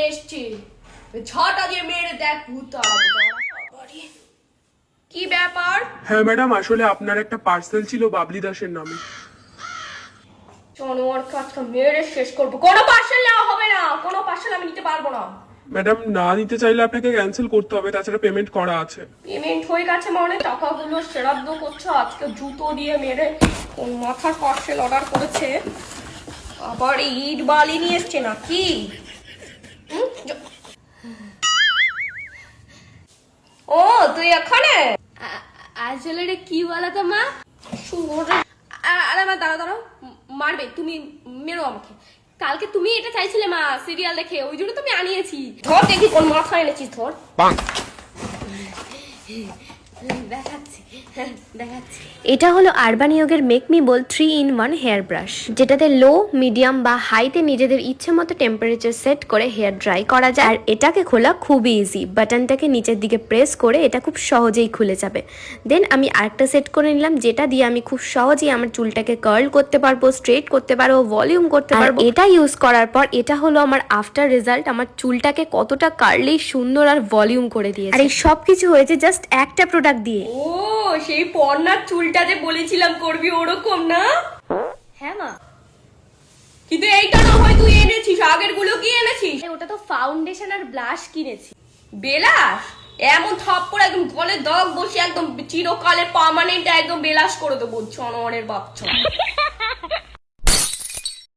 এসছি, ছাটা দিয়ে মেরে দেখ ভূত কি ব্যাপার? হ্যাঁ ম্যাডাম, আসলে আপনার একটা পার্সেল ছিল বাবলি দাসের নামে। জানোয়ার কাজটা মেরে শেষ করবো। কোনো পার্সেল নেওয়া হবে না, কোনো পার্সেল আমি নিতে পারবো না। ম্যাডাম, না নিতে চাইলে আপনাকে ক্যান্সেল করতে হবে, তাছাড়া পেমেন্ট করা আছে। পেমেন্ট হয়ে গেছে মানে? টাকাগুলো সেরাদ্দ করছো আজকে জুতো দিয়ে মেরে। কোন মাথার পার্সেল অর্ডার করেছে, আবার ইট বালি নিয়ে এসছে নাকি? ও তুই এখানে? আসলে রে কি বলো তো মা? আরে মা দাঁড়াও দাঁড়াও, মারবে তুমি, মেরো আমাকে। কালকে তুমি এটা চাইছিলে মা সিরিয়াল দেখে, ওই জন্য তুমি আনিয়েছি। ধর দেখি কোন মাথা এনেছিস, ধর। দেখাচ্ছি দেখাচ্ছি। এটা হলো আরবান ইয়োগের মেক মি বোল 3-in-1 হেয়ার ব্রাশ, যেটাতে লো, মিডিয়াম বা হাইতে নিজেদের ইচ্ছে মতো টেম্পারেচার সেট করে হেয়ার ড্রাই করা যায়। আর এটাকে খোলা খুবই ইজি, বাটনটাকে নিচের দিকে প্রেস করে এটা খুব সহজেই খুলে যাবে। দেন আমি আরেকটা সেট করে নিলাম, যেটা দিয়ে আমি খুব সহজেই আমার চুলটাকে কার্ল করতে পারবো, স্ট্রেট করতে পারবো, ভলিউম করতে পারবো। এটা ইউজ করার পর এটা হলো আমার আফটার রেজাল্ট। আমার চুলটাকে কতটা কার্লি, সুন্দর আর ভলিউম করে দিয়েছে। আর এই সব কিছু হয়েছে জাস্ট একটা প্রোডাক্ট দিয়ে। ও সেই পর্ণার চুলটা যে বলেছিলাম করবি, ওরকম না? হ্যাঁ মা, কিন্তু এইটা না হয় তুই এনেছিস, আগের গুলো কি এনেছিস? ওটা তো ফাউন্ডেশন আর ব্লাশ কিনেছি। বেলাস এমন থাপ্পড় একদম গলে দাগ বসে একদম চিরকালে পার্মানেন্ট একদম বেলাস করে দেবো, জানোয়ারের বাচ্চা।